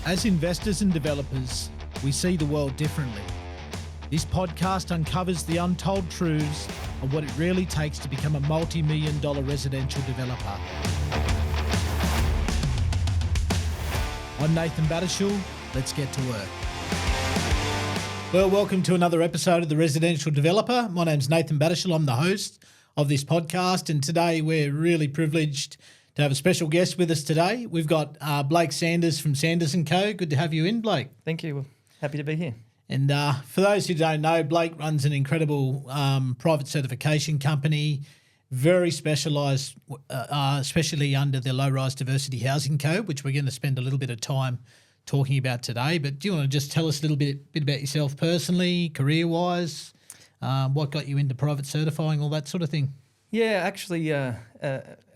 As investors and developers, we see the world differently. This podcast uncovers the untold truths of what it really takes to become a multi-million dollar residential developer. I'm Nathan Battershall. Let's get to work. Well, welcome to another episode of The Residential Developer. My name's Nathan Battershall. I'm the host of this podcast, and today we're really privileged to have a special guest with us today. We've got Blake Sanders from Sanders & Co. Good to have you in, Blake. Thank you. Happy to be here. And for those who don't know, Blake runs an incredible private certification company, very specialised, especially under the Low-Rise Diversity Housing Code, which we're going to spend a little bit of time talking about today. But do you want to just tell us a little bit about yourself personally, career-wise, what got you into private certifying, all that sort of thing? Yeah, actually, a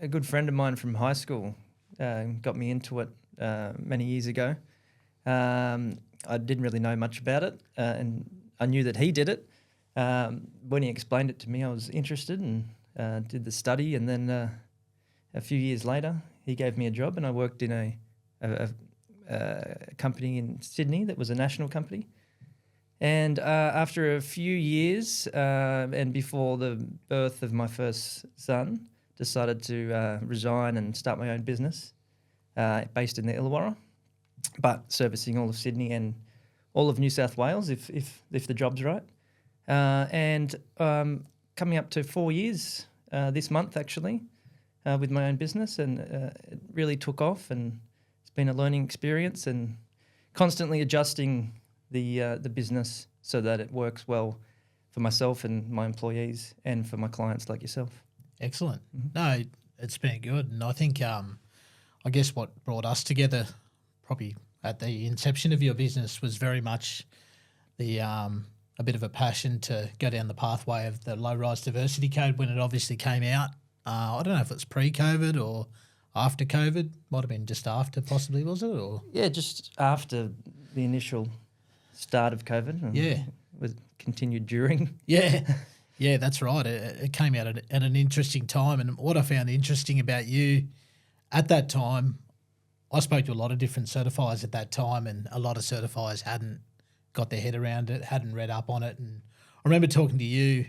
good friend of mine from high school got me into it many years ago. I didn't really know much about it, and I knew that he did it. When he explained it to me, I was interested and did the study, and then a few years later, he gave me a job, and I worked in a company in Sydney that was a national company. And after a few years, and before the birth of my first son, decided to resign and start my own business based in the Illawarra, but servicing all of Sydney and all of New South Wales if the job's right. And coming up to 4 years this month, actually, with my own business, and it really took off, and it's been a learning experience and constantly adjusting the business so that it works well for myself and my employees and for my clients like yourself. Excellent. Mm-hmm. No, it's been good. And I think, I guess what brought us together probably at the inception of your business was very much the a bit of a passion to go down the pathway of the Low-Rise Diversity Code when it obviously came out. I don't know if it's pre-COVID or after COVID. Might have been just after, possibly, was it? Or yeah, just after the initial start of COVID. And yeah. Was continued during. Yeah. Yeah, that's right. It came out at an interesting time. And what I found interesting about you at that time, I spoke to a lot of different certifiers at that time, and a lot of certifiers hadn't got their head around it, hadn't read up on it. And I remember talking to you,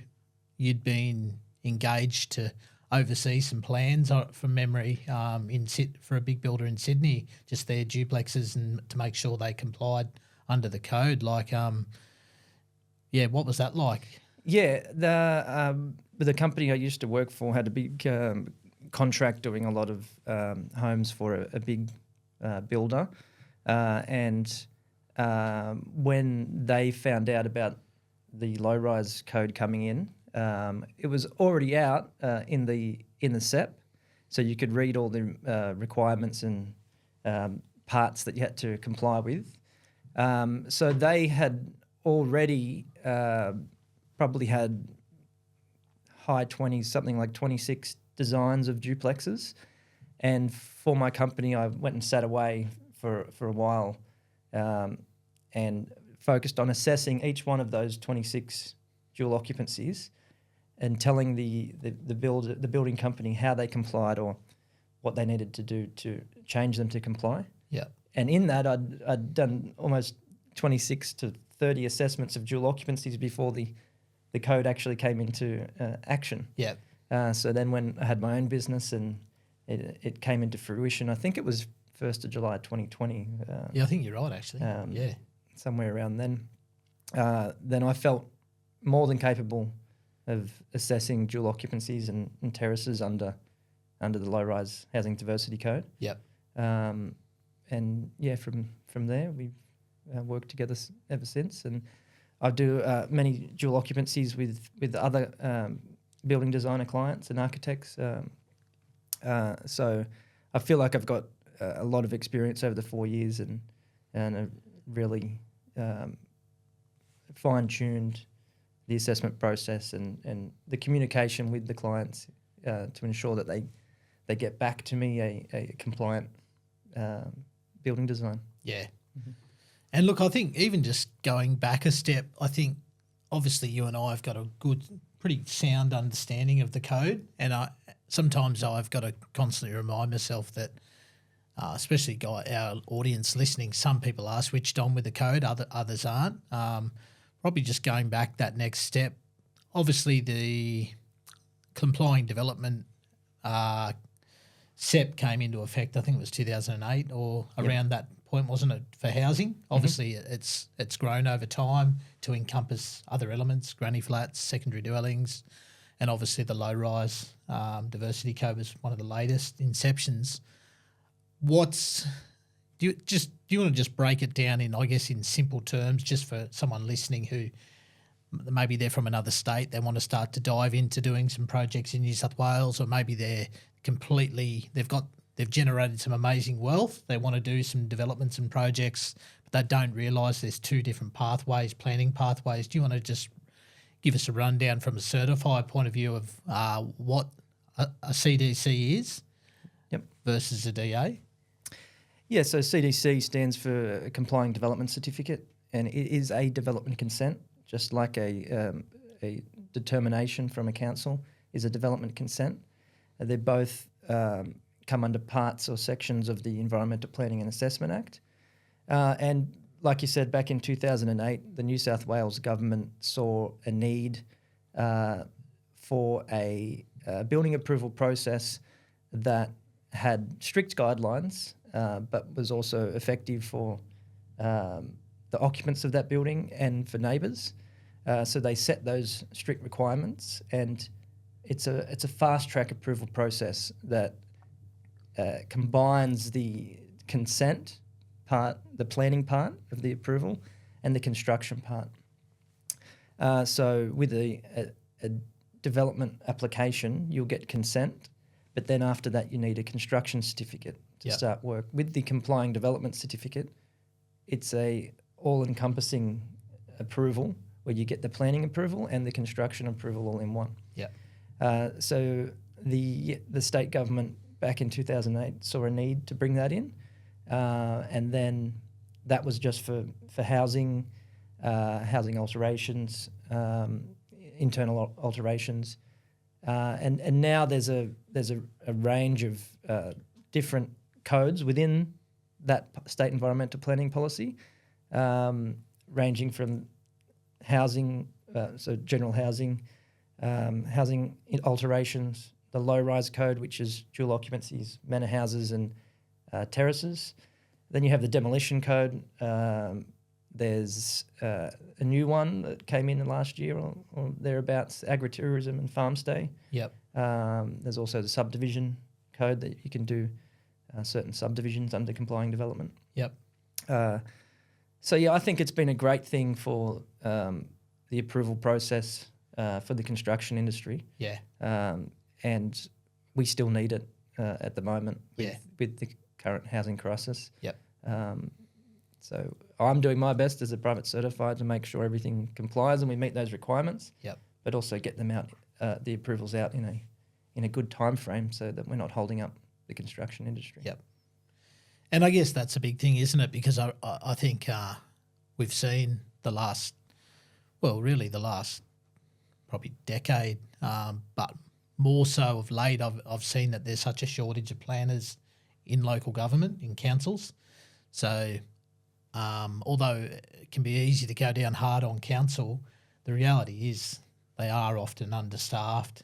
you'd been engaged to oversee some plans from memory for a big builder in Sydney, just their duplexes, and to make sure they complied under the code. Like, what was that like? Yeah, the company I used to work for had a big contract doing a lot of homes for a big builder, and when they found out about the low-rise code coming in, it was already out in the SEP, so you could read all the requirements and parts that you had to comply with. So they had already probably had high 20s, something like 26 designs of duplexes. And for my company, I went and sat away for a while and focused on assessing each one of those 26 dual occupancies and telling the building company how they complied or what they needed to do to change them to comply. Yeah. And in that, I'd done almost 26 to 30 assessments of dual occupancies before the code actually came into action. Yeah. So then when I had my own business and it came into fruition, I think it was 1st of July 2020. Yeah, I think you're right, actually. Somewhere around then. Then I felt more than capable of assessing dual occupancies and terraces under the Low-Rise Housing Diversity Code. Yep. And yeah, from there we've worked together ever since, and I do many dual occupancies with other building designer clients and architects. So I feel like I've got a lot of experience over the 4 years and a really fine-tuned the assessment process and the communication with the clients to ensure that they get back to me a compliant building design. Yeah. Mm-hmm. And look, I think even just going back a step, I think obviously you and I have got a good, pretty sound understanding of the code, and sometimes I've got to constantly remind myself that especially our audience listening, some people are switched on with the code, others aren't. Probably just going back that next step. Obviously, the complying development SEP came into effect, I think it was 2008 or around that point, wasn't it, for housing? Obviously, it's grown over time to encompass other elements, granny flats, secondary dwellings, and obviously the low-rise diversity code was one of the latest inceptions. Do you want to just break it down in, I guess, in simple terms, just for someone listening who maybe they're from another state, they want to start to dive into doing some projects in New South Wales, or maybe they've generated some amazing wealth, they want to do some developments and projects, but they don't realise there's two different pathways, planning pathways. Do you want to just give us a rundown from a certified point of view of what a CDC is versus a DA? Yeah, so CDC stands for a Complying Development Certificate, and it is a development consent, just like a determination from a council is a development consent. They both come under parts or sections of the Environmental Planning and Assessment Act. And like you said, back in 2008, the New South Wales government saw a need for a building approval process that had strict guidelines, but was also effective for the occupants of that building and for neighbours. So they set those strict requirements, and it's a fast track approval process that combines the consent part, the planning part of the approval, and the construction part. So with a development application, you'll get consent, but then after that you need a construction certificate to start work. With the Complying Development Certificate, it's a all-encompassing approval where you get the planning approval and the construction approval all in one. So the state government back in 2008 saw a need to bring that in, and then that was just for housing, housing alterations, internal alterations, and now there's a range of different codes within that state environmental planning policy, ranging from housing, so general housing, housing alterations, the low-rise code, which is dual occupancies, manor houses and terraces. Then you have the demolition code. There's a new one that came in the last year or thereabouts, agritourism and farm stay. There's also the subdivision code that you can do certain subdivisions under complying development. So yeah, I think it's been a great thing for the approval process for the construction industry. And we still need it at the moment with the current housing crisis. So I'm doing my best as a private certified to make sure everything complies and we meet those requirements. But also get them out, the approvals out in a good time frame so that we're not holding up the construction industry. And I guess that's a big thing, isn't it? Because I think we've seen the last probably decade, but more so of late, I've seen that there's such a shortage of planners in local government, in councils. So although it can be easy to go down hard on council, the reality is they are often understaffed,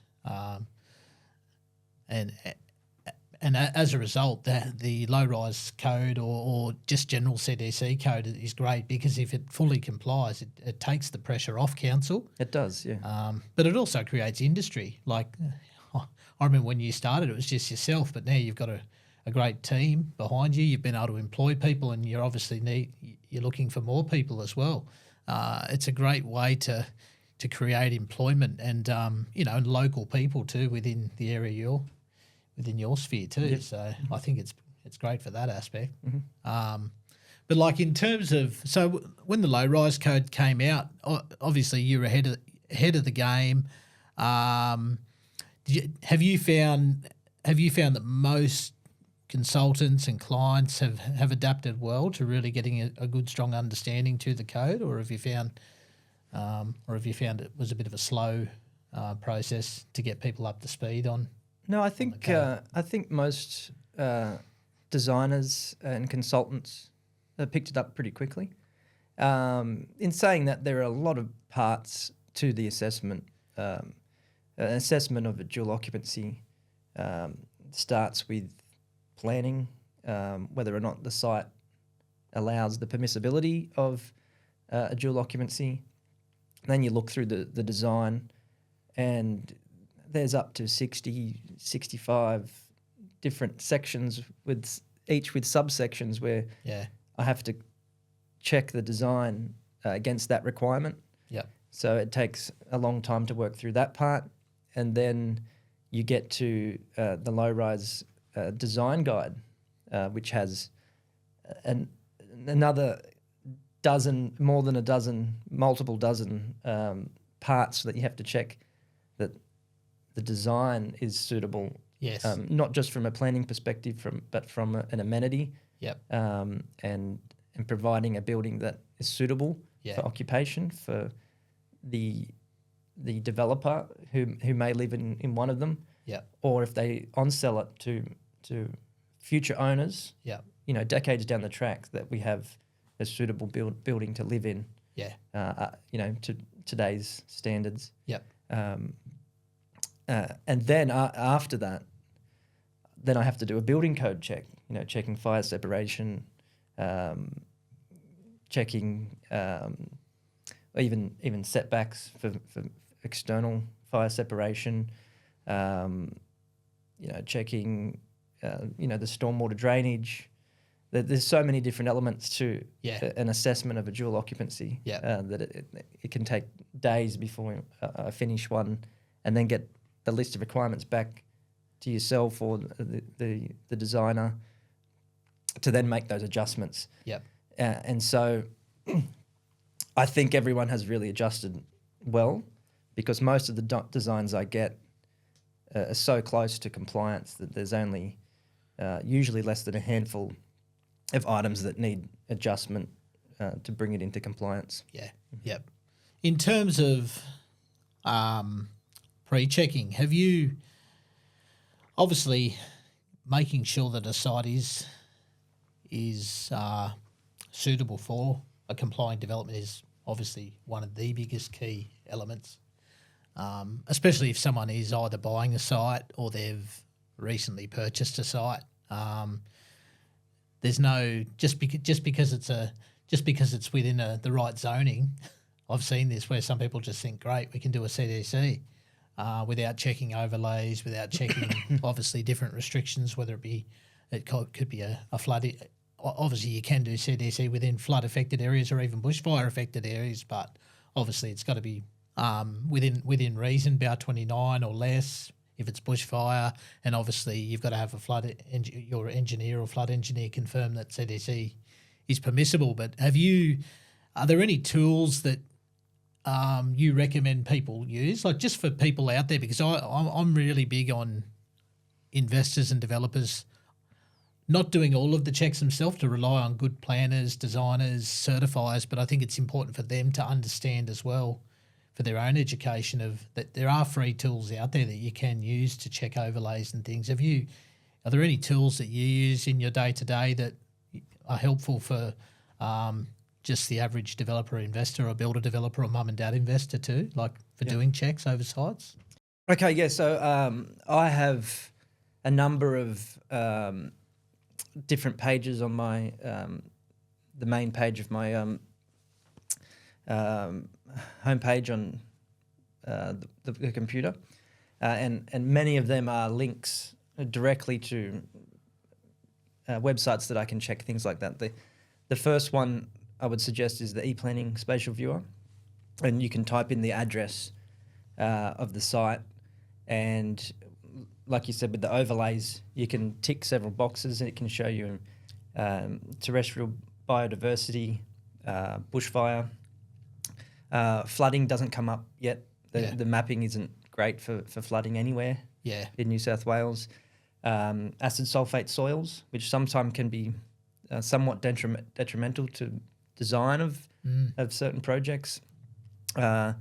and as a result, the low-rise code or just general CDC code is great because if it fully complies, it takes the pressure off council. It does, yeah. But it also creates industry. Like I remember when you started, it was just yourself, but now you've got a great team behind you. You've been able to employ people, and you're obviously you're looking for more people as well. It's a great way to create employment and and local people too within the area within your sphere too. So I think it's great for that aspect. But like in terms of, so when the low-rise code came out, obviously you're ahead of the game. Have you found that most consultants and clients have adapted well to really getting a good, strong understanding to the code, or have you found it was a bit of a slow process to get people up to speed on? No, I think most designers and consultants picked it up pretty quickly. In saying that, there are a lot of parts to the assessment. An assessment of a dual occupancy starts with planning, whether or not the site allows the permissibility of a dual occupancy. Then you look through the design, and there's up to 60, 65 different sections with subsections where I have to check the design against that requirement. Yep. So it takes a long time to work through that part. And then you get to the low-rise design guide, which has another dozen, more than a dozen, multiple dozen parts that you have to check that the design is suitable. Yes. Not just from a planning perspective, but from an amenity. Yep. And providing a building that is suitable for occupation for the developer who may live in one of them. Yep. Or if they on-sell it to future owners. Yep. Decades down the track, that we have a suitable building to live in. Yeah. To today's standards. Yep. And then after that, then I have to do a building code check. Checking fire separation, checking even setbacks for external fire separation. Checking the stormwater drainage. There's so many different elements to an assessment of a dual occupancy that it can take days before I finish one, and then get the list of requirements back to yourself or the designer to then make those adjustments. Yep. And so I think everyone has really adjusted well, because most of the designs I get are so close to compliance that there's only usually less than a handful of items that need adjustment to bring it into compliance. Yeah. Yep. In terms of pre-checking, have you obviously making sure that a site is suitable for a compliant development is obviously one of the biggest key elements, especially if someone is either buying a site or they've recently purchased a site. There's no just because it's within the right zoning. I've seen this where some people just think, great, we can do a CDC without checking overlays, without checking obviously different restrictions, whether it could be a flood. Obviously, you can do CDC within flood-affected areas or even bushfire-affected areas, but obviously it's got to be within reason, BAR 29 or less if it's bushfire, and obviously you've got to have your engineer or flood engineer confirm that CDC is permissible. But are there any tools that you recommend people use, like just for people out there? Because I'm really big on investors and developers not doing all of the checks themselves, to rely on good planners, designers, certifiers, but I think it's important for them to understand as well, for their own education, that there are free tools out there that you can use to check overlays and things. Are there any tools that you use in your day-to-day that are helpful for just the average developer, investor, or builder developer, or mum and dad investor too, like for doing checks over sites? Okay, yeah. So I have a number of different pages on my the main page of my homepage on the computer, and many of them are links directly to websites that I can check things like that. The first one I would suggest is the ePlanning Spatial Viewer, and you can type in the address of the site, and like you said, with the overlays, you can tick several boxes, and it can show you terrestrial biodiversity, bushfire. Flooding doesn't come up yet. The mapping isn't great for flooding anywhere in New South Wales. Acid sulfate soils, which sometimes can be somewhat detrimental to design of certain projects. So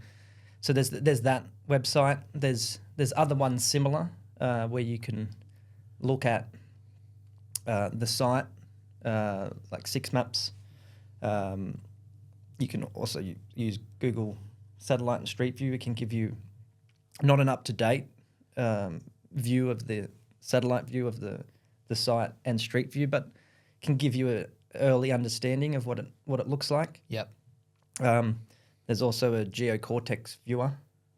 there's that website. There's other ones similar where you can look at the site, like 6 maps. You can also use Google Satellite and Street View. It can give you not an up-to-date view of the satellite view of the site and Street View, but can give you an early understanding of what it looks like. Yep. There's also a GeoCortex viewer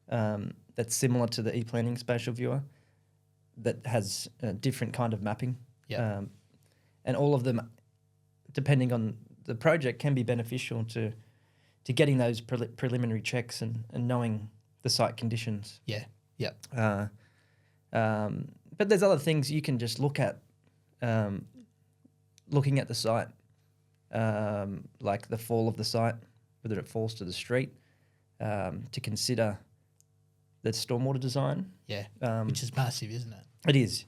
that's similar to the ePlanning spatial viewer that has a different kind of mapping. Yep. And all of them, depending on the project, can be beneficial to getting those preliminary checks and knowing the site conditions. Yeah. Yep. But there's other things you can just look at, looking at the site, like the fall of the site, whether it falls to the street, to consider the stormwater design. Yeah. Which is massive, isn't it? It is.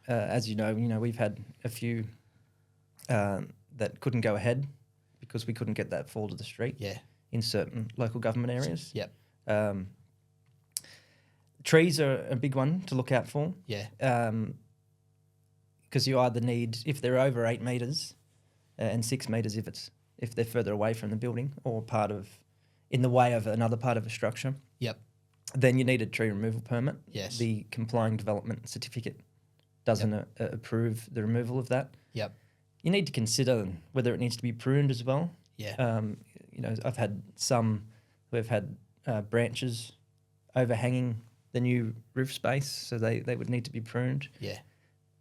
As you know, we've had a few that couldn't go ahead because we couldn't get that fall to the street. Yeah. In certain local government areas. Yep. Trees are a big one to look out for. Yeah. Because you either need, if they're over 8 metres, and 6 metres if they're further away from the building or in the way of another part of a structure. Yep. Then you need a tree removal permit. Yes. The complying development certificate doesn't approve the removal of that. Yep. You need to consider whether it needs to be pruned as well. Yeah. I've had some who have had branches overhanging the new roof space, so they would need to be pruned. Yeah.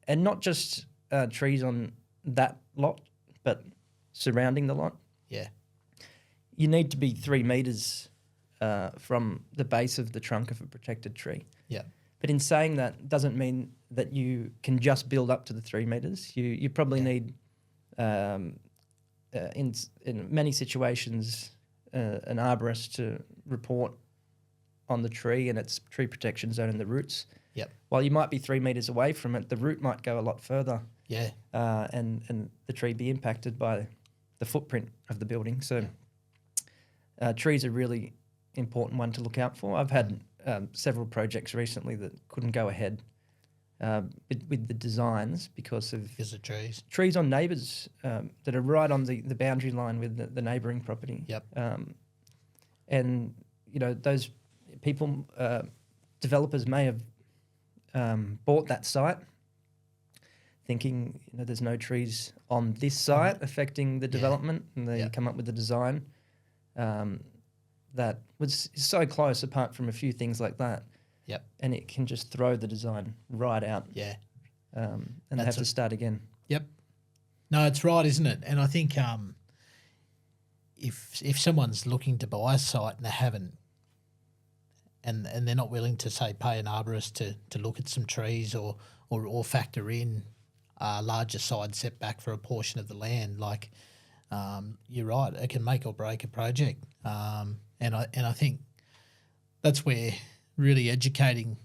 And not just trees on that lot, but surrounding the lot. Yeah. You need to be 3 metres from the base of the trunk of a protected tree. Yeah. But in saying that, doesn't mean that you can just build up to the 3 metres. You probably need, in many situations, an arborist to report on the tree and its tree protection zone and the roots. Yep. While you might be 3 metres away from it, the root might go a lot further. Yeah. And the tree be impacted by the footprint of the building. So trees are really important one to look out for. I've had several projects recently that couldn't go ahead with the designs because of trees. Trees on neighbours that are right on the boundary line with the neighbouring property. Yep. And, those people, developers may have bought that site thinking, there's no trees on this site affecting the development, and they come up with a design that was so close apart from a few things like that. Yep. And it can just throw the design right out. Yeah. And they have to start again. Yep. No, it's right, isn't it? And I think if someone's looking to buy a site and they haven't, and they're not willing to, say, pay an arborist to look at some trees or factor in a larger side setback for a portion of the land, like you're right, it can make or break a project. And I think that's where really educating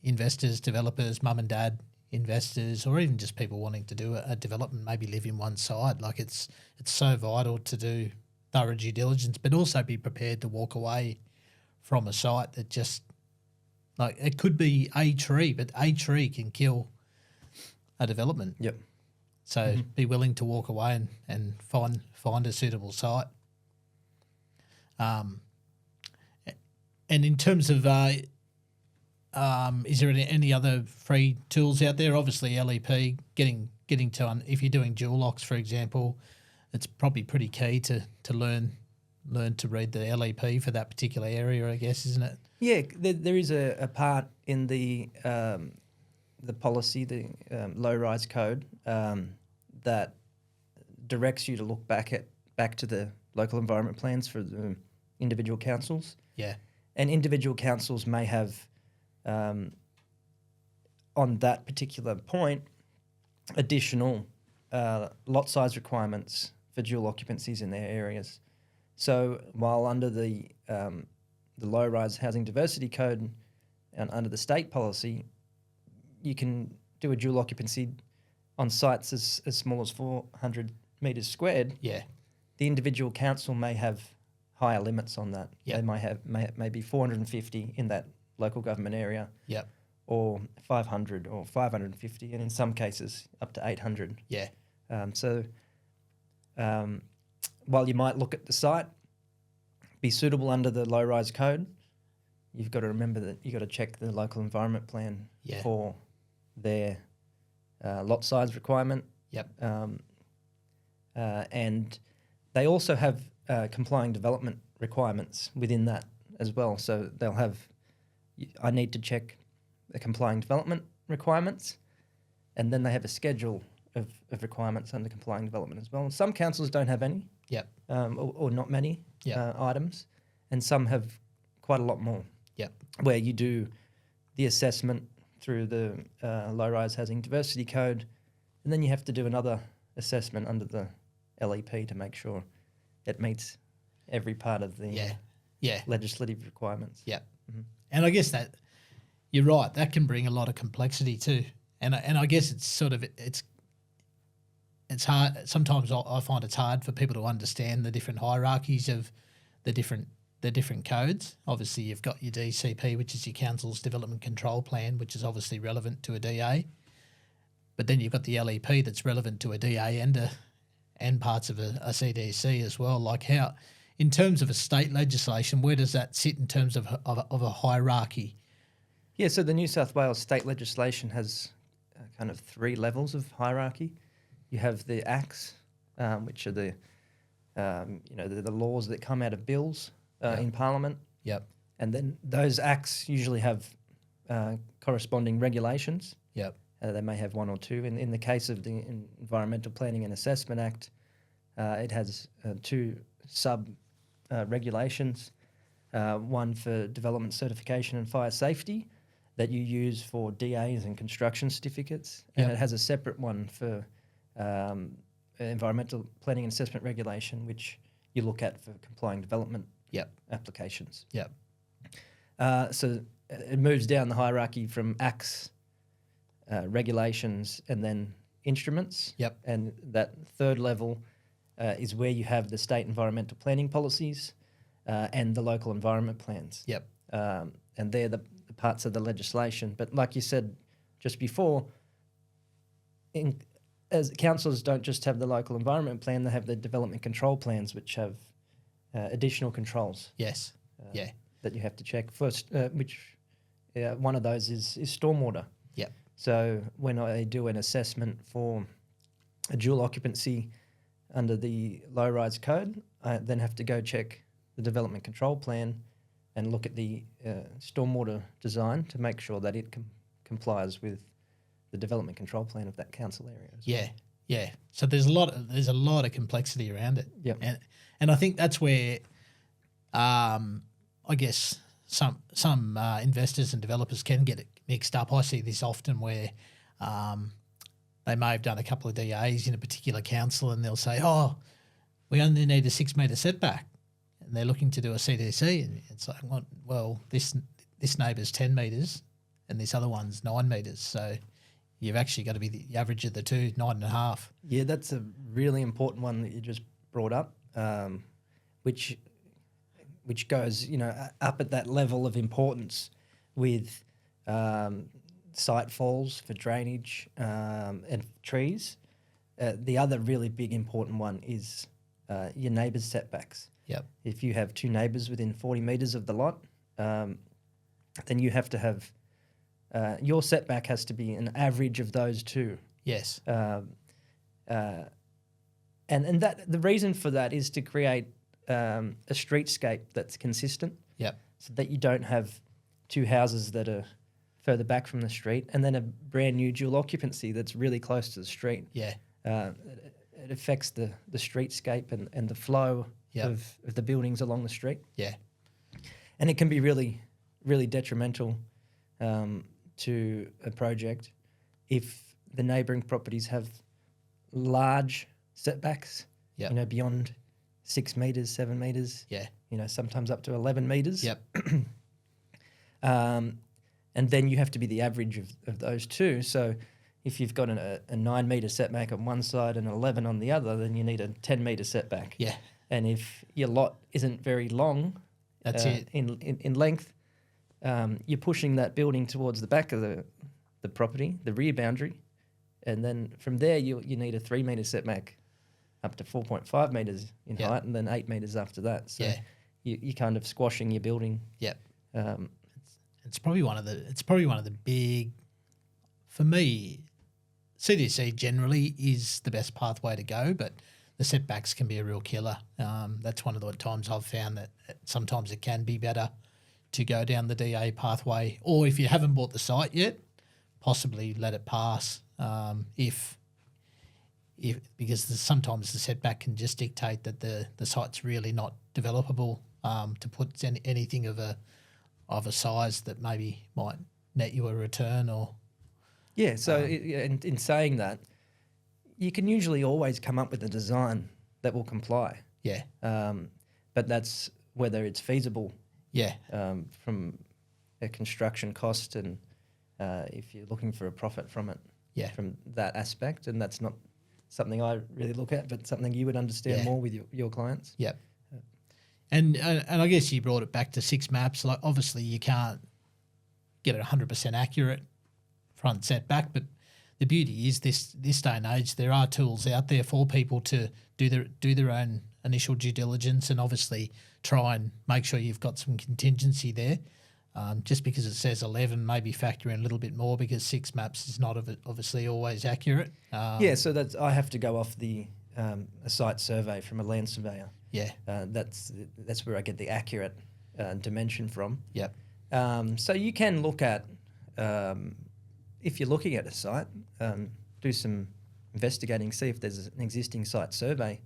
investors, developers, mum and dad investors, or even just people wanting to do a development, maybe live in one side, like it's so vital to do thorough due diligence, but also be prepared to walk away from a site that just, like, it could be a tree, but a tree can kill a development. Yep. So be willing to walk away and find a suitable site. And in terms of, is there any other free tools out there? Obviously, LEP, getting to, if you're doing dual locks, for example, it's probably pretty key to learn to read the LEP for that particular area, I guess, isn't it? Yeah, there is a part in the policy, the low-rise code, that directs you to look back to the local environment plans for the individual councils. Yeah. And individual councils may have, on that particular point, additional lot size requirements for dual occupancies in their areas. So while under the low-rise housing diversity code and under the state policy, you can do a dual occupancy on sites as small as 400 metres squared. Yeah. The individual council may have higher limits on that. Yep. They may have maybe 450 in that local government area. Yep. or 500 or 550, and in some cases up to 800. Yeah. So while you might look at the site, be suitable under the low-rise code, you've got to remember that you've got to check the local environment plan Yeah. for their lot size requirement. Yep. And they also have complying development requirements within that as well. So they'll have, I need to check the complying development requirements, and then they have a schedule of requirements under complying development as well. And some councils don't have any, Yep. or not many Yep. items, and some have quite a lot more. Yep. Where you do the assessment through the low-rise housing diversity code, and then you have to do another assessment under the LEP to make sure it meets every part of the Yeah. legislative requirements. Yeah. Mhm. And I guess that you're right. That can bring a lot of complexity too. And I guess it's sort of it's hard. Sometimes I find it's hard for people to understand the different hierarchies of the different codes. Obviously, you've got your DCP, which is your council's development control plan, which is obviously relevant to a DA. But then you've got the LEP that's relevant to a DA and parts of a CDC as well. Like how, in terms of a state legislation, where does that sit in terms of a hierarchy? Yeah, so the New South Wales state legislation has kind of 3 levels of hierarchy. You have the acts, which are the laws that come out of bills in Parliament. Yep. And then those acts usually have corresponding regulations. Yep. They may have 1 or 2. In the case of the Environmental Planning and Assessment Act, it has 2 sub-regulations, one for development certification and fire safety that you use for DAs and construction certificates, and it has a separate one for Environmental Planning and Assessment Regulation, which you look at for complying development applications. Yep. So it moves down the hierarchy from acts, regulations, and then instruments. Yep. And that third level is where you have the state environmental planning policies and the local environment plans. Yep. And they're the parts of the legislation. But like you said just before, as councils don't just have the local environment plan, they have the development control plans, which have additional controls. Yes. That you have to check first, which one of those is stormwater. Yep. So when I do an assessment for a dual occupancy under the low-rise code, I then have to go check the development control plan and look at the stormwater design to make sure that it complies with the development control plan of that council area. Yeah. So there's a lot of complexity around it. Yep. And I think that's where, I guess some investors and developers can get it mixed up. I see this often where they may have done a couple of DAs in a particular council and they'll say, "Oh, we only need a 6 metre setback," and they're looking to do a CDC, and it's like, well, this neighbour's 10 metres and this other one's 9 metres, so you've actually got to be the average of the two, 9.5. Yeah, that's a really important one that you just brought up, which goes, up at that level of importance with site falls for drainage and trees. The other really big important one is your neighbours' setbacks. Yep. If you have 2 neighbours within 40 metres of the lot, then you have to have your setback has to be an average of those 2. Yes. And that the reason for that is to create a streetscape that's consistent. Yep. So that you don't have 2 houses that are further back from the street and then a brand new dual occupancy that's really close to the street. Yeah. It affects the streetscape and the flow of the buildings along the street. Yeah. And it can be really, really detrimental to a project if the neighbouring properties have large setbacks, beyond 6 metres, 7 metres, sometimes up to 11 metres. Yep. And then you have to be the average of those 2. So if you've got a 9 metre setback on one side and 11 on the other, then you need a 10 metre setback. Yeah. And if your lot isn't very long, That's it. in length, you're pushing that building towards the back of the property, the rear boundary, and then from there you need a 3 metre setback up to 4.5 metres in height, and then 8 metres after that. So you're kind of squashing your building. Yep. It's probably one of the big, for me, CDC generally is the best pathway to go, but the setbacks can be a real killer. That's one of the times I've found that sometimes it can be better to go down the DA pathway, or if you haven't bought the site yet, possibly let it pass. If because sometimes the setback can just dictate that the site's really not developable to put anything of a size that maybe might net you a return or. Yeah, so in saying that, you can usually always come up with a design that will comply. Yeah. But that's whether it's feasible. Yeah. From a construction cost and if you're looking for a profit from it. Yeah. From that aspect, and that's not something I really look at, but something you would understand more with your clients. Yep. And I guess you brought it back to 6 maps. Like obviously you can't get it 100% accurate front setback, but the beauty is this day and age there are tools out there for people to do their own initial due diligence and obviously try and make sure you've got some contingency there. Just because it says 11, maybe factor in a little bit more because 6 maps is not obviously always accurate. So I have to go off a site survey from a land surveyor. Yeah. That's where I get the accurate dimension from. Yep. So you can look at, if you're looking at a site, do some investigating, see if there's an existing site survey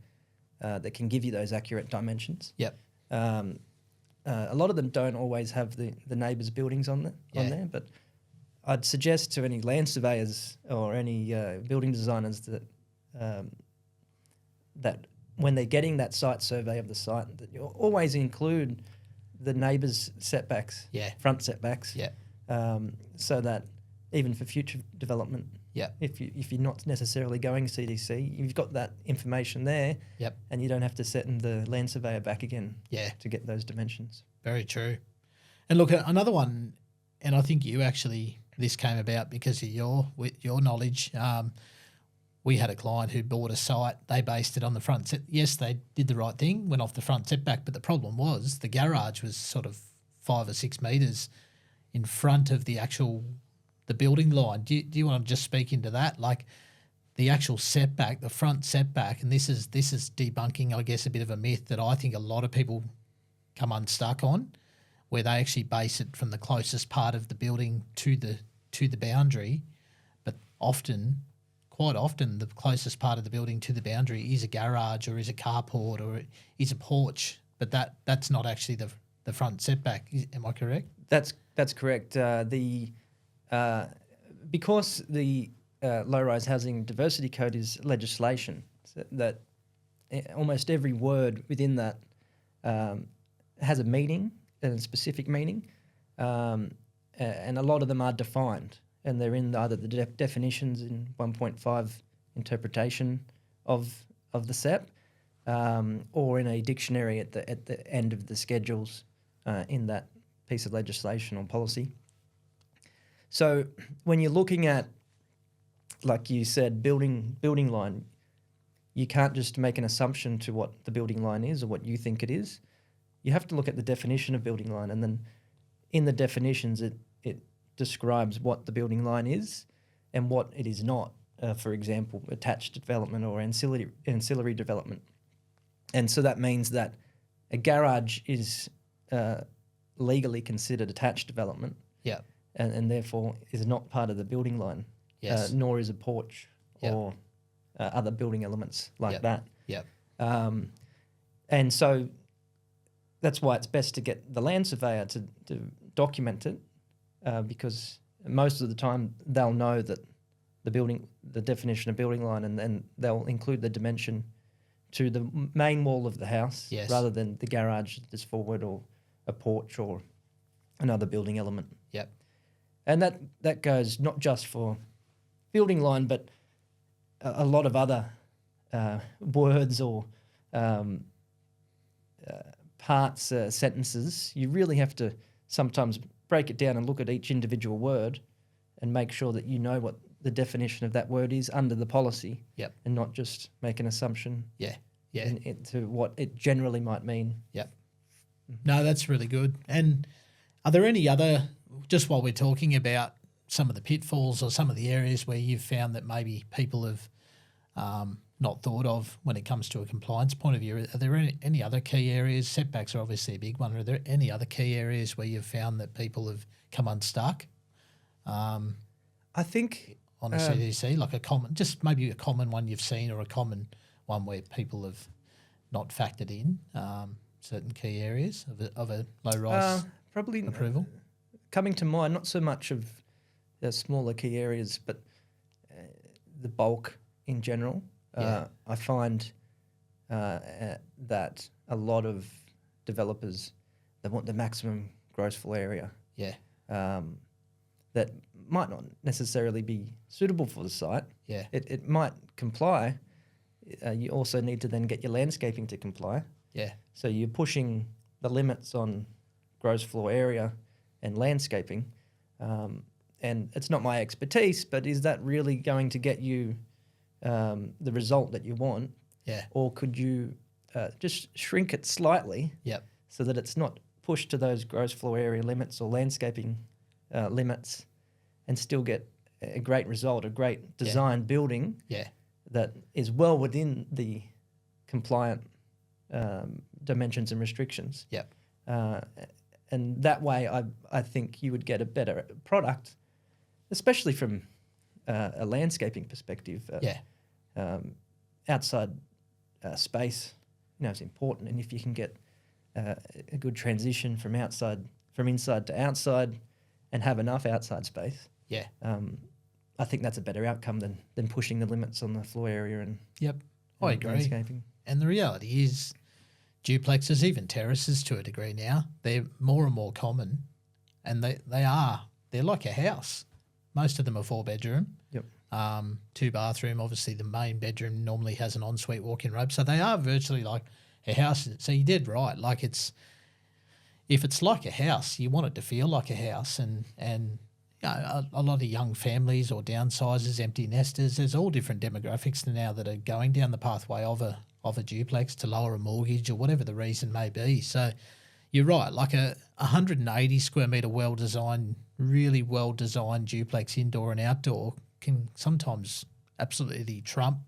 that can give you those accurate dimensions. Yep. A lot of them don't always have the neighbours' buildings on there, but I'd suggest to any land surveyors or any building designers that when they're getting that site survey of the site, that you always include the neighbours' setbacks, front setbacks, so that even for future development, if you're not necessarily going CDC, you've got that information there, and you don't have to send the land surveyor back again, to get those dimensions. Very true. And look, another one, and I think this came about because of your knowledge. We had a client who bought a site. They based it on the front set. Yes, they did the right thing, went off the front setback, but the problem was the garage was sort of 5 or 6 metres in front of the building line. Do you want to just speak into that? Like the actual setback, the front setback, and this is debunking, I guess, a bit of a myth that I think a lot of people come unstuck on, where they actually base it from the closest part of the building to the boundary, but quite often the closest part of the building to the boundary is a garage or is a carport or is a porch, but that's not actually the front setback. Am I correct? That's correct. Because the low-rise housing diversity code is legislation, so that almost every word within that has a meaning, a specific meaning, and a lot of them are defined, and they're in either the definitions in 1.5 interpretation of the SEP, or in a dictionary at the end of the schedules in that piece of legislation or policy. So when you're looking at, like you said, building line, you can't just make an assumption to what the building line is or what you think it is. You have to look at the definition of building line, and then in the definitions it describes what the building line is and what it is not. For example, attached development or ancillary development. And so that means that a garage is legally considered attached development. Yeah. And therefore is not part of the building line, nor is a porch or other building elements like that. Yep. And so that's why it's best to get the land surveyor to document it, because most of the time they'll know that the definition of building line, and then they'll include the dimension to the main wall of the house rather than the garage that's forward or a porch or another building element. Yep. And that goes not just for building line, but a lot of other words or parts, sentences. You really have to sometimes break it down and look at each individual word and make sure that you know what the definition of that word is under the policy. Yep. And not just make an assumption. Yeah. Yeah. Into what it generally might mean. Yep. No, that's really good. And are there any other, just while we're talking about some of the pitfalls or some of the areas where you've found that maybe people have not thought of when it comes to a compliance point of view, are there any other key areas? Setbacks are obviously a big one. Are there any other key areas where you've found that people have come unstuck? I think on a CDC, like just maybe a common one you've seen, or a common one where people have not factored in certain key areas of a low-rise probably approval? Coming to mind, not so much of the smaller key areas, but the bulk in general. I find that a lot of developers, they want the maximum gross floor area. Yeah. That might not necessarily be suitable for the site. Yeah. It might comply. You also need to then get your landscaping to comply. Yeah. So you're pushing the limits on gross floor area and landscaping. And it's not my expertise, but is that really going to get you the result that you want? Yeah. Or could you just shrink it slightly? Yep. So that it's not pushed to those gross floor area limits or landscaping limits, and still get a great result, a great design building that is well within the compliant dimensions and restrictions. Yep. And that way, I think you would get a better product, especially from a landscaping perspective. Outside space, is important, and if you can get a good transition from inside to outside, and have enough outside space, I think that's a better outcome than pushing the limits on the floor area and I agree. Landscaping. And the reality is, duplexes, even terraces to a degree now, they're more and more common, and they're like a house. Most of them are 4-bedroom. Yep. 2-bathroom. Obviously, the main bedroom normally has an ensuite walk-in robe, so they are virtually like a house. So you did right. Like if it's like a house, you want it to feel like a house, and a lot of young families or downsizers, empty nesters. There's all different demographics now that are going down the pathway of a duplex to lower a mortgage or whatever the reason may be. So you're right. Like a 180 square metre really well designed duplex, indoor and outdoor, can sometimes absolutely trump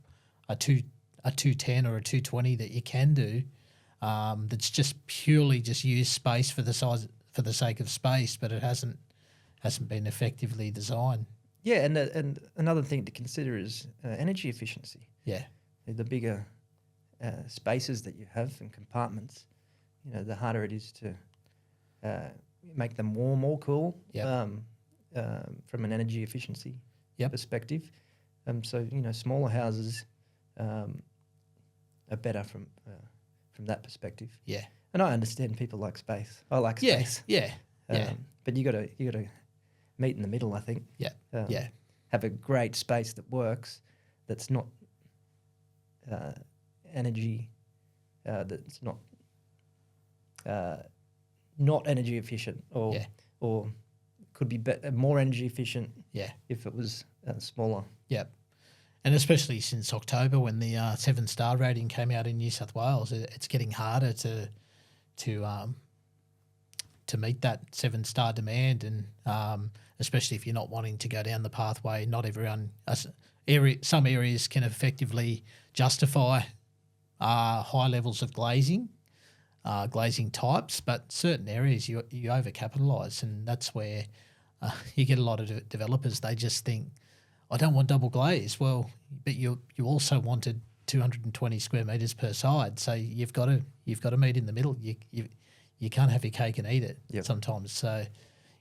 a 210 or a 220 that you can do. That's just purely just use space for the sake of space, but it hasn't been effectively designed. Yeah, and another thing to consider is energy efficiency. Yeah. The bigger spaces that you have and compartments, the harder it is to make them warm or cool. From an energy efficiency perspective. So smaller houses are better from that perspective. Yeah. And I understand people like space. I like space. Yeah. But you gotta meet in the middle, I think. Yeah. Have a great space that works, that's not energy, that's not energy efficient, or could be more energy efficient. If it was smaller. Yep. And especially since October, when the 7-star rating came out in New South Wales, it's getting harder to meet that 7-star demand, and especially if you're not wanting to go down the pathway. Not everyone, some areas can effectively justify high levels of glazing types, but certain areas you overcapitalise, and that's where you get a lot of developers. They just think, I don't want double glaze. Well, but you also wanted 220 square metres per side, so you've got to meet in the middle. You can't have your cake and eat it sometimes. So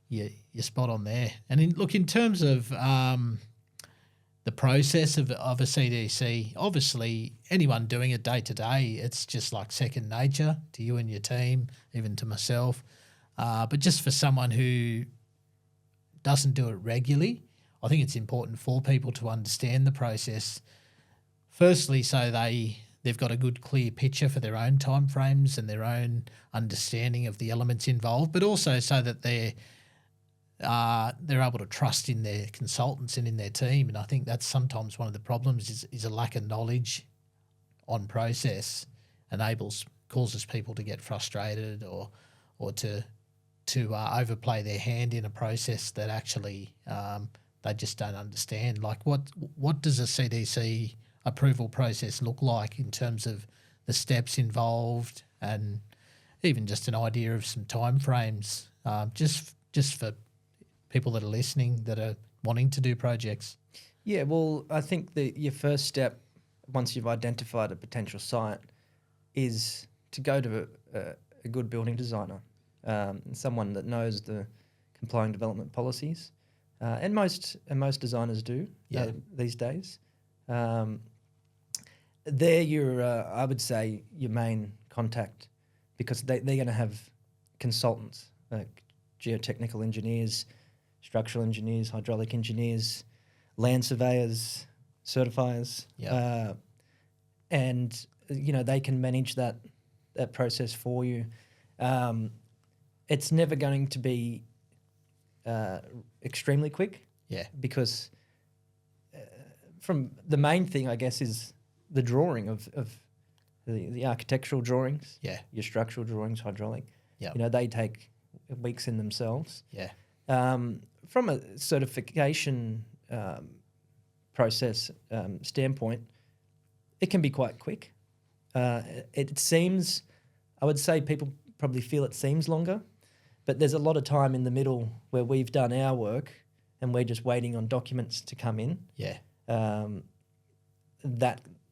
you're spot on there. And in terms of the process of a CDC, obviously anyone doing it day to day, it's just like second nature to you and your team, even to myself. But just for someone who doesn't do it regularly, I think it's important for people to understand the process. Firstly, so they they've got a good clear picture for their own timeframes and their own understanding of the elements involved, but also so that they're able to trust in their consultants and in their team. And I think that's sometimes one of the problems is a lack of knowledge on process causes people to get frustrated or to overplay their hand in a process that actually they just don't understand. Like what does a CDC approval process look like in terms of the steps involved, and even just an idea of some timeframes, just for people that are listening that are wanting to do projects? Yeah, well, I think your first step, once you've identified a potential site, is to go to a good building designer, someone that knows the complying development policies, and most designers do these days. They're your, I would say, your main contact, because they're going to have consultants, geotechnical engineers, structural engineers, hydraulic engineers, land surveyors, certifiers, and they can manage that process for you. It's never going to be extremely quick, because from the main thing, I guess, is the drawing of the architectural drawings, your structural drawings, hydraulic. They take weeks in themselves. From a certification process standpoint, it can be quite quick. It seems, I would say people probably feel it seems longer, but there's a lot of time in the middle where we've done our work and we're just waiting on documents to come in.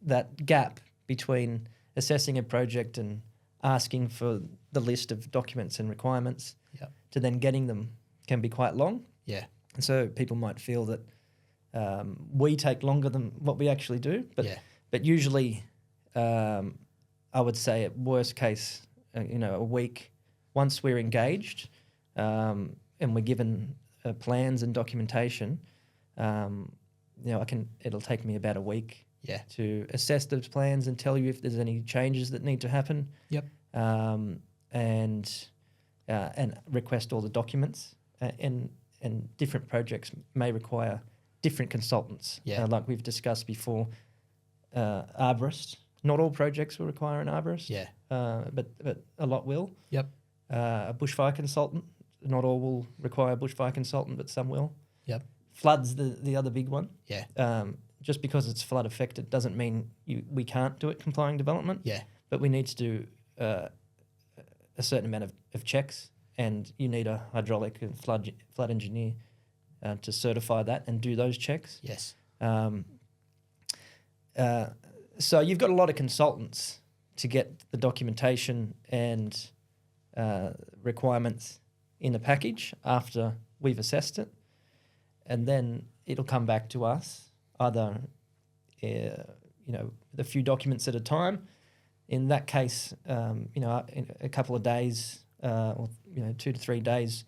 That gap between assessing a project and asking for the list of documents and requirements to then getting them can be quite long. And so people might feel that we take longer than what we actually do. But usually, I would say at worst case, a week, once we're engaged and we're given plans and documentation, it'll take me about a week to assess those plans and tell you if there's any changes that need to happen. And request all the documents. And different projects may require different consultants. Like we've discussed before, arborist. Not all projects will require an arborist. But a lot will. A bushfire consultant. Not all will require a bushfire consultant, but some will. Flood's the other big one. Just because it's flood affected doesn't mean we can't do it complying development. But we need to do a certain amount of checks, and you need a hydraulic and flood engineer to certify that and do those checks. So you've got a lot of consultants to get the documentation and requirements in the package after we've assessed it, and then it'll come back to us either with a few documents at a time. In that case, in a couple of days or 2 to 3 days,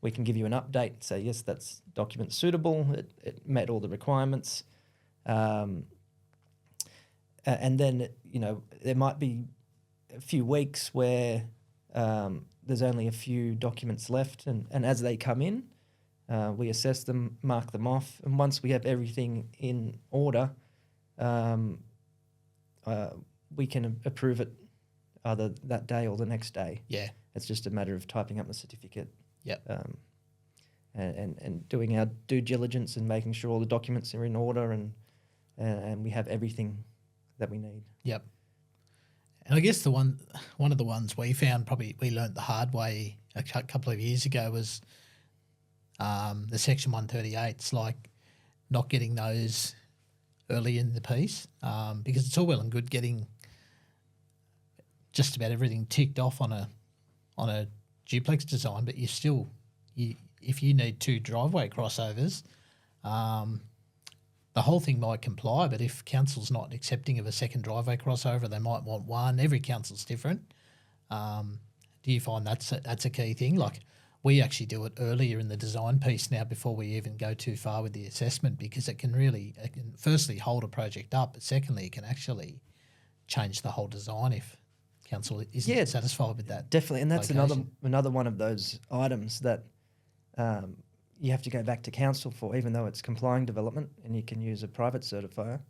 we can give you an update, say, yes, that's document suitable, it met all the requirements. And then, there might be a few weeks where there's only a few documents left, and as they come in, we assess them, mark them off, and once we have everything in order, we can approve it either that day or the next day. It's just a matter of typing up the certificate. And doing our due diligence and making sure all the documents are in order and we have everything that we need. And I guess one of the ones we found, probably we learnt the hard way a couple of years ago, was the Section 138s, like not getting those early in the piece, because it's all well and good getting just about everything ticked off on a duplex design, but if you need 2 driveway crossovers, the whole thing might comply, but if council's not accepting of a second driveway crossover, they might want one. Every council's different. Do you find that's a key thing? Like, we actually do it earlier in the design piece now before we even go too far with the assessment, because it can firstly hold a project up, but secondly, it can actually change the whole design if council isn't Yeah, satisfied with that. Definitely, and that's location. another one of those items that you have to go back to council for, even though it's complying development and you can use a private certifier.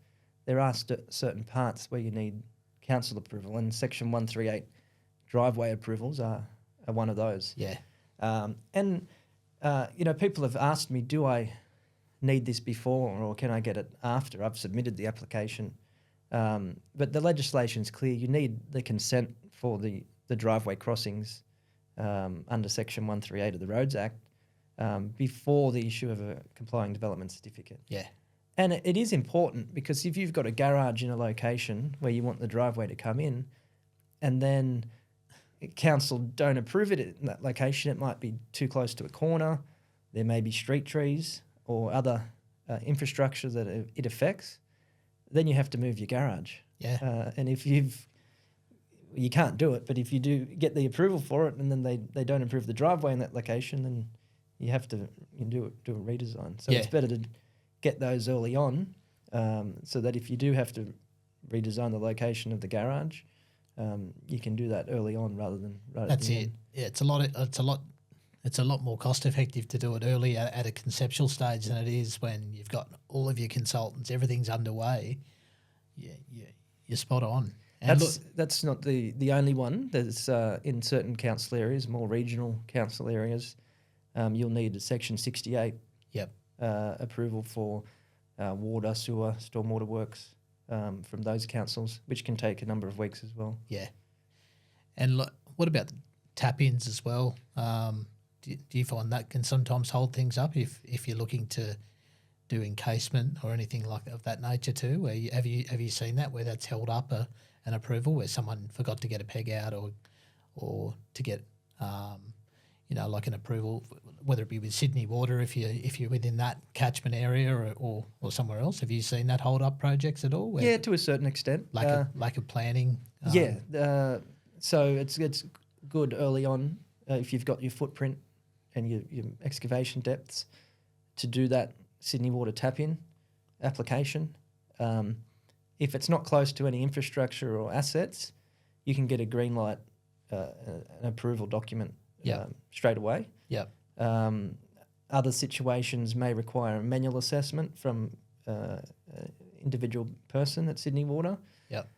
There are certain parts where you need council approval, and Section 138 driveway approvals are one of those. Yeah, People have asked me, do I need this before or can I get it after I've submitted the application? But the legislation's clear. You need the consent for the driveway crossings under Section 138 of the Roads Act before the issue of a complying development certificate. yeah, And it is important because if you've got a garage in a location where you want the driveway to come in and then council don't approve it in that location, it might be too close to a corner, there may be street trees or other infrastructure that it affects, then you have to move your garage. yeah, And if you can't do it, but if you do get the approval for it and then they don't approve the driveway in that location, then you have to do a redesign. So it's better to get those early on so that if you do have to redesign the location of the garage, you can do that early on rather than right that's at the it. end. Yeah, it's a lot more cost effective to do it early at a conceptual stage than it is when you've got all of your consultants, everything's underway. Yeah, you're spot on. And That's not the only one. There's in certain council areas, more regional council areas, you'll need a Section 68 yep, approval for water, sewer, stormwater works from those councils, which can take a number of weeks as well. yeah. And what about tap-ins as well? Do you find that can sometimes hold things up if you're looking to do encasement or anything like of that nature too? Where have you seen that where that's held up an approval where someone forgot to get a peg out or to get like an approval, whether it be with Sydney Water if you're within that catchment area or somewhere else? Have you seen that hold up projects at all? Yeah, to a certain extent. Lack of planning. So it's good early on if you've got your footprint and your excavation depths to do that Sydney Water tap-in application. If it's not close to any infrastructure or assets, you can get a green light, an approval document straight away. Yep. Other situations may require a manual assessment from individual person at Sydney Water. Yep.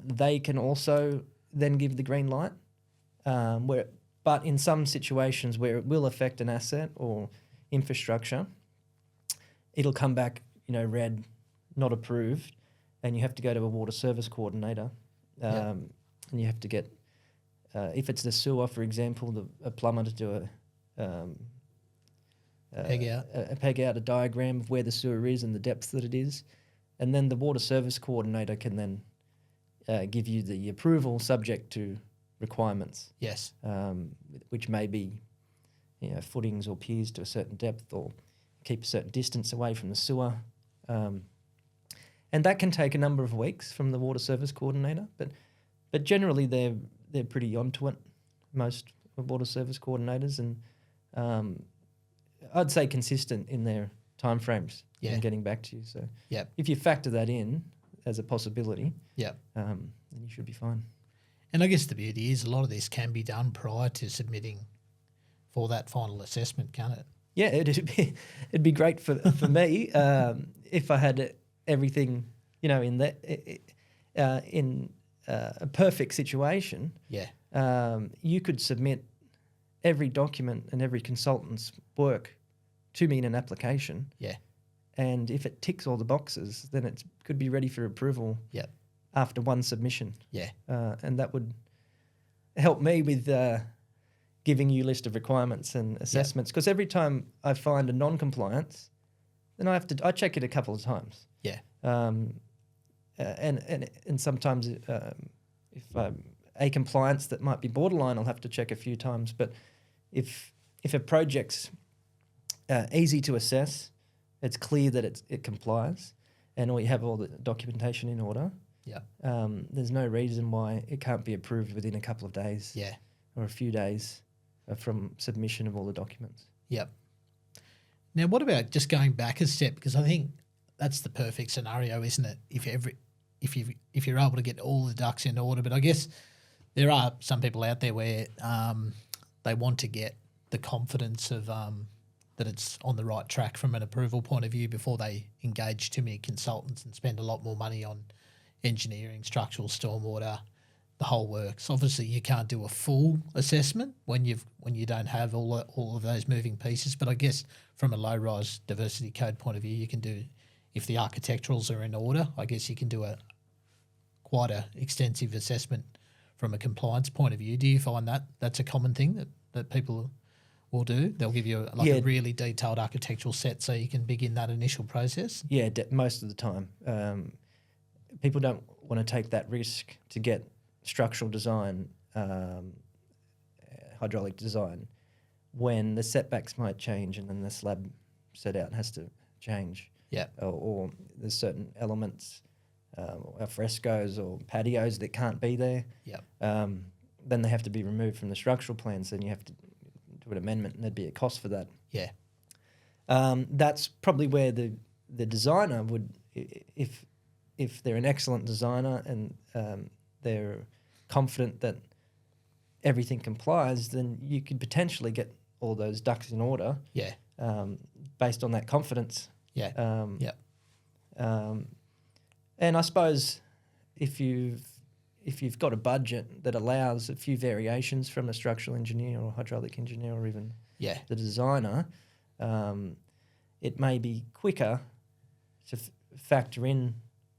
They can also then give the green light, but in some situations where it will affect an asset or infrastructure, it'll come back, red, not approved, and you have to go to a water service coordinator, and you have to get, if it's the sewer, for example, a plumber to do peg out a diagram of where the sewer is and the depth that it is, and then the water service coordinator can then give you the approval subject to requirements. Yes. Which may be, footings or piers to a certain depth or keep a certain distance away from the sewer. And that can take a number of weeks from the water service coordinator, but generally they're pretty onto it, most water service coordinators, and I'd say consistent in their timeframes in getting back to you. So if you factor that in as a possibility, then you should be fine. And I guess the beauty is a lot of this can be done prior to submitting for that final assessment, can't it? Yeah, it'd be great for me if I had everything, in a perfect situation. Yeah. You could submit every document and every consultant's work to me in an application. Yeah. And if it ticks all the boxes, then it could be ready for approval. Yeah. After one submission. Yeah. And that would help me with giving you a list of requirements and assessments. Because every time I find a non-compliance, then I check it a couple of times. Yeah. And sometimes if a compliance that might be borderline, I'll have to check a few times. But if a project's easy to assess, it's clear that it complies, and you have all the documentation in order. Yeah. There's no reason why it can't be approved within a couple of days. Yeah. Or a few days from submission of all the documents. Yep. Now, what about just going back a step? Because I think that's the perfect scenario, isn't it? If if you're able to get all the ducks in order. But I guess there are some people out there where they want to get the confidence of that it's on the right track from an approval point of view before they engage too many consultants and spend a lot more money on engineering, structural, stormwater, the whole works. Obviously, you can't do a full assessment when you don't have all of those moving pieces. But I guess from a low-rise diversity code point of view, you can do, if the architecturals are in order, I guess you can do quite a extensive assessment from a compliance point of view. Do you find that that's a common thing that people will do? They'll give you a really detailed architectural set so you can begin that initial process? Yeah, most of the time. People don't want to take that risk to get structural design, hydraulic design, when the setbacks might change and then the slab set out has to change. Yeah. Or there's certain elements, frescoes or patios that can't be there. Yeah. Then they have to be removed from the structural plans. Then you have to do an amendment, and there'd be a cost for that. Yeah. That's probably where the designer would, if they're an excellent designer and they're confident that everything complies, then you could potentially get all those ducks in order. Yeah. Based on that confidence. Yeah. And I suppose if you've got a budget that allows a few variations from a structural engineer or hydraulic engineer or even the designer, it may be quicker to factor in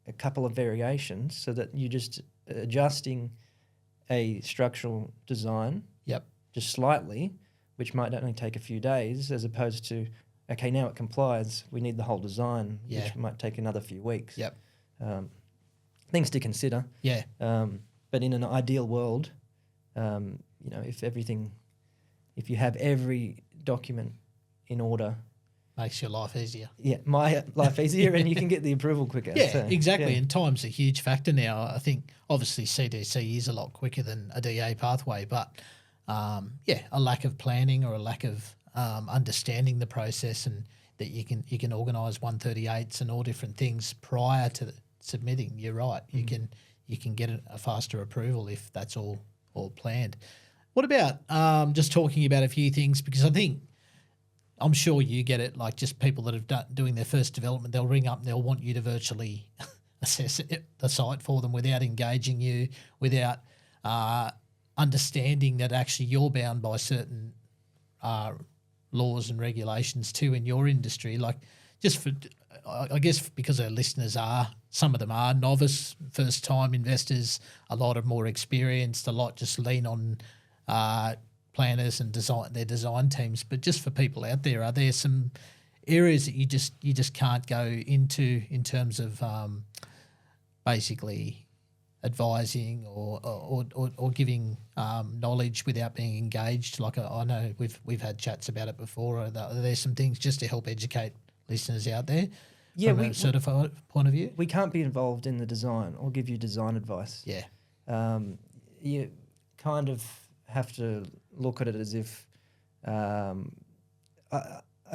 a couple of variations so that you're just adjusting a structural design just slightly, which might only take a few days, as opposed to, okay, now it complies, we need the whole design, which might take another few weeks. Things to consider. Yeah. But in an ideal world, if you have every document in order, makes your life easier. Yeah, my life easier, and you can get the approval quicker. Yeah, so, exactly. And time's a huge factor now. I think obviously CDC is a lot quicker than a DA pathway, but a lack of planning or a lack of understanding the process, and that you can organise 138s and all different things prior to submitting. You're right. You can get a faster approval if that's all planned. What about just talking about a few things, because I'm sure you get it, like just people that have doing their first development, they'll ring up and they'll want you to virtually assess the site for them without engaging you, without understanding that actually you're bound by certain laws and regulations too in your industry. Like, just for, I guess because our listeners some of them are novice, first-time investors, a lot are more experienced, a lot just lean on planners and their design teams. But just for people out there, are there some areas that you just can't go into in terms of basically advising or giving knowledge without being engaged? Like I know we've had chats about it before. Are there some things just to help educate listeners out there from a certified point of view? We can't be involved in the design or give you design advice. Yeah. You kind of have to look at it as if I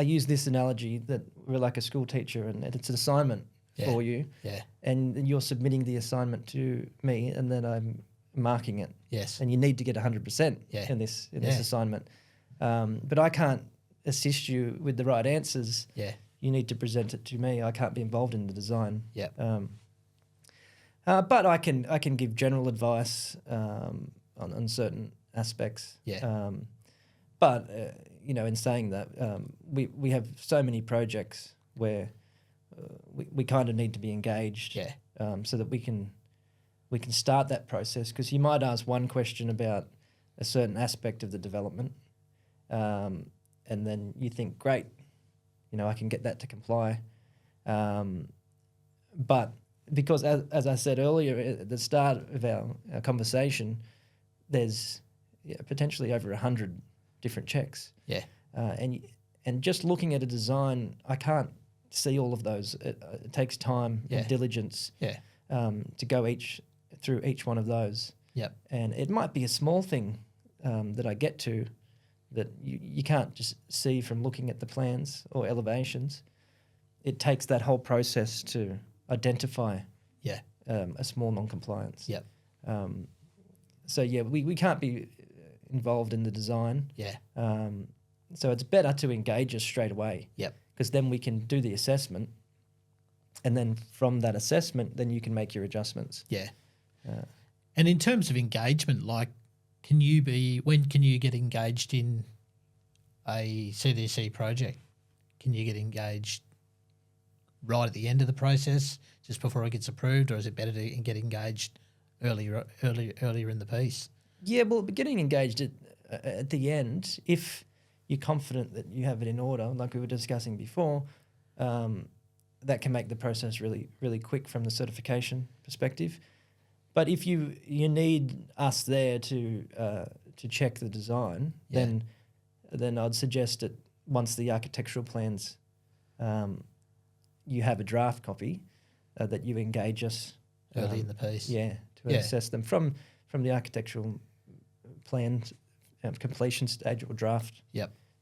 use this analogy that we're like a school teacher and it's an assignment for you. Yeah. And you're submitting the assignment to me and then I'm marking it. Yes. And you need to get 100% in this assignment. But I can't assist you with the right answers. Yeah. You need to present it to me. I can't be involved in the design. Yeah. But I can give general advice on certain aspects. Yeah. But in saying that, we have so many projects where we kind of need to be engaged. Yeah. So that we can start that process, because you might ask one question about a certain aspect of the development, and then you think, great, I can get that to comply. But because, as I said earlier at the start of our conversation, there's potentially over 100 different checks. Yeah. And just looking at a design, I can't see all of those. It takes time and diligence to go through each one of those. Yep. And it might be a small thing that I get to that you can't just see from looking at the plans or elevations. It takes that whole process to identify a small non-compliance. Yep. So yeah, we can't be involved in the design. Yeah. So it's better to engage us straight away. Yep. Because then we can do the assessment, and then from that assessment, then you can make your adjustments. Yeah. And in terms of engagement, like, when can you get engaged in a CDC project? Can you get engaged right at the end of the process, just before it gets approved, or is it better to get engaged earlier in the piece? Yeah, well, getting engaged at the end, if you're confident that you have it in order, like we were discussing before, that can make the process really, really quick from the certification perspective. But if you need us there to check the design, then I'd suggest that once the architectural plans, you have a draft copy, that you engage us Early in the piece. to assess them from the architectural plans completion stage or draft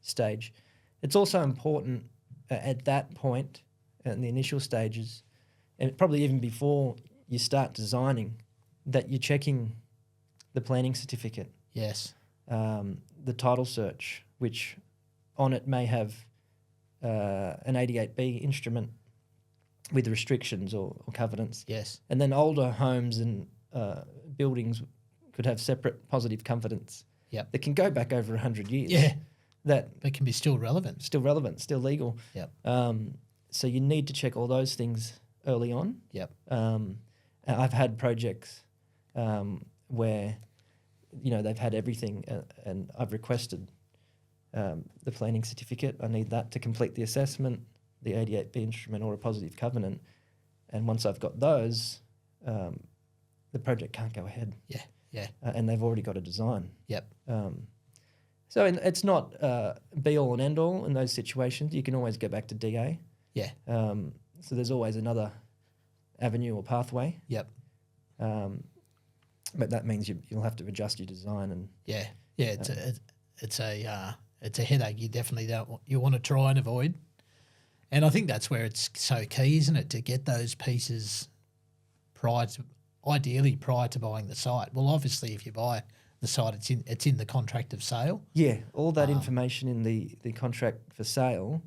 stage. It's also important at that point, in the initial stages, and probably even before you start designing, that you're checking the planning certificate. Yes. The title search, which on it may have an 88B instrument with restrictions or covenants. Yes. And then older homes and buildings could have separate positive covenants that can go back over 100 years. Yeah. That can be still relevant. Still relevant, still legal. Yep. So you need to check all those things early on. Yep. I've had projects where, they've had everything and I've requested the planning certificate. I need that to complete the assessment, the 88B instrument or a positive covenant. And once I've got those, the project can't go ahead. Yeah, yeah. And they've already got a design. Yep. So it's not be all and end all in those situations. You can always go back to DA. Yeah. So there's always another avenue or pathway. Yep. But that means you'll have to adjust your design and it's a headache you definitely you want to try and avoid. And I think that's where it's so key, isn't it, to get those pieces ideally prior to buying the site. Well, obviously, if you buy the site, it's in the contract of sale. Yeah, all that information in the contract for sale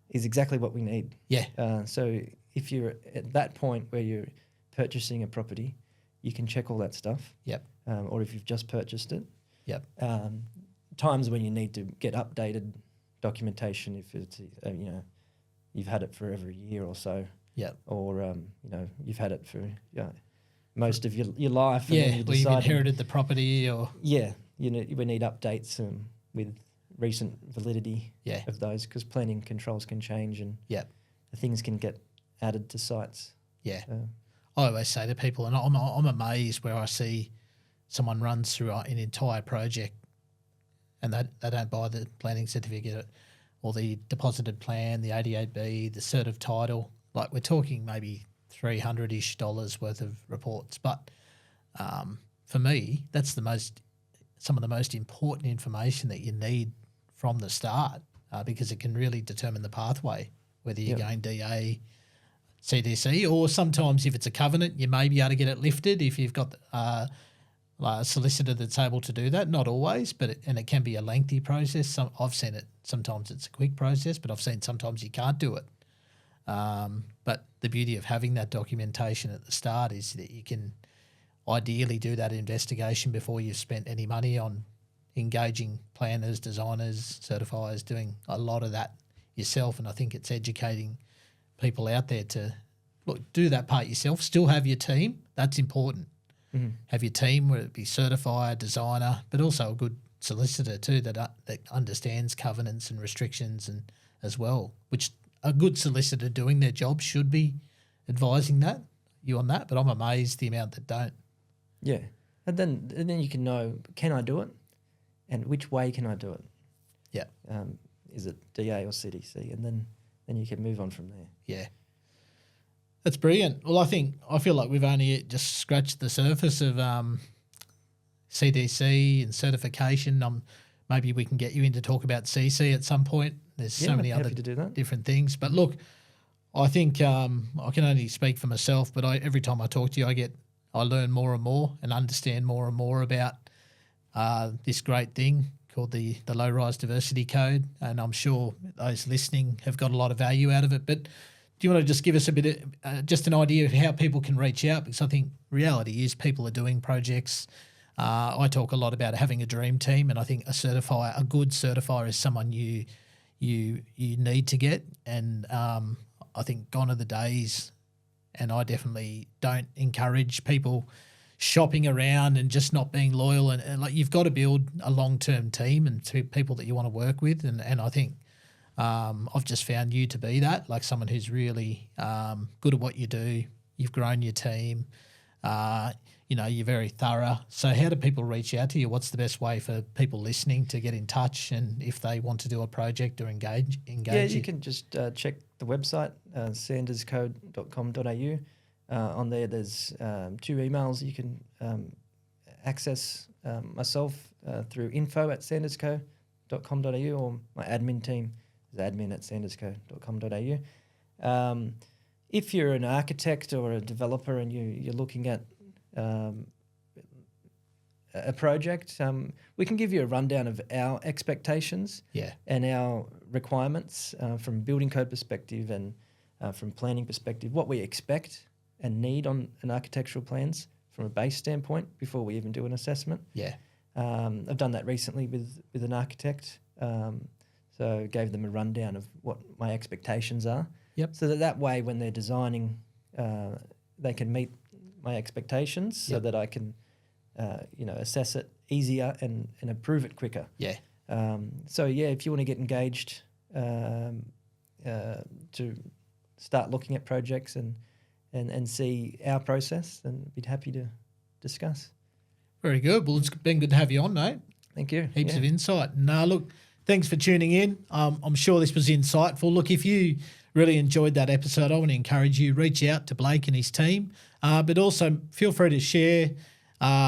is exactly what we need. Yeah. So if you're at that point where you're purchasing a property, you can check all that stuff. Yep. Or if you've just purchased it. Yep. Times when you need to get updated documentation if it's you've had it for over a year or so. Yep. Or you've had it for most of your life. Yeah. And you've inherited the property or we need updates with recent validity of those because planning controls can change and things can get added to sites. Yeah. I always say to people, and I'm amazed where I see someone runs through an entire project and they don't buy the planning certificate or the deposited plan, the 88B, the cert of title. Like we're talking maybe $300-ish worth of reports. But for me, that's some of the most important information that you need from the start because it can really determine the pathway, whether you're going DA, CDC, or sometimes if it's a covenant, you may be able to get it lifted if you've got a solicitor that's able to do that. Not always, but it can be a lengthy process. I've seen it. Sometimes it's a quick process, but I've seen sometimes you can't do it. But the beauty of having that documentation at the start is that you can ideally do that investigation before you've spent any money on engaging planners, designers, certifiers, doing a lot of that yourself. And I think it's educating people out there to do that part yourself. Still have your team. That's important. Mm-hmm. Have your team, whether it be certifier, designer, but also a good solicitor too that understands covenants and restrictions and as well, which a good solicitor doing their job should be advising you on that. But I'm amazed the amount that don't. Yeah, and then you can know, can I do it, and which way can I do it? Yeah. Is it DA or CDC, and then you can move on from there. Yeah. That's brilliant. Well, I feel like we've only just scratched the surface of CDC and certification. Maybe we can get you in to talk about CC at some point. There's so many other to do that. different things. But look, I think I can only speak for myself, but every time I talk to you, I learn more and more and understand more and more about this great thing called the Low Rise Diversity Code, and I'm sure those listening have got a lot of value out of it. But do you want to just give us a bit of just an idea of how people can reach out? Because I think reality is people are doing projects. I talk a lot about having a dream team, and I think a good certifier, is someone you need to get. And I think gone are the days, and I definitely don't encourage people shopping around and just not being loyal. And like, you've got to build a long-term team and people that you want to work with. And I think I've just found you to be that, like someone who's really good at what you do. You've grown your team. You're very thorough. So how do people reach out to you? What's the best way for people listening to get in touch, and if they want to do a project or engage Yeah, you can just check the website, sanderscode.com.au. On there's 2 emails. You can access myself through info@sandersco.com.au, or my admin team is admin@sandersco.com.au. If you're an architect or a developer and you're looking at a project, we can give you a rundown of our expectations and our requirements from building code perspective and from planning perspective, what we expect and need on an architectural plans from a base standpoint before we even do an assessment. I've done that recently with an architect, so gave them a rundown of what my expectations are. So that way when they're designing, they can meet my expectations so that I can, assess it easier and approve it quicker. If you want to get engaged to start looking at projects and see our process, then we'd happy to discuss. Very good. Well, it's been good to have you on, mate. Thank you. Heaps of insight. No, look, thanks for tuning in. I'm sure this was insightful. Look, if you really enjoyed that episode, I want to encourage you, reach out to Blake and his team, but also feel free to share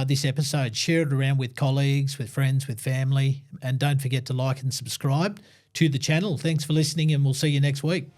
this episode. Share it around with colleagues, with friends, with family, and don't forget to like and subscribe to the channel. Thanks for listening, and we'll see you next week.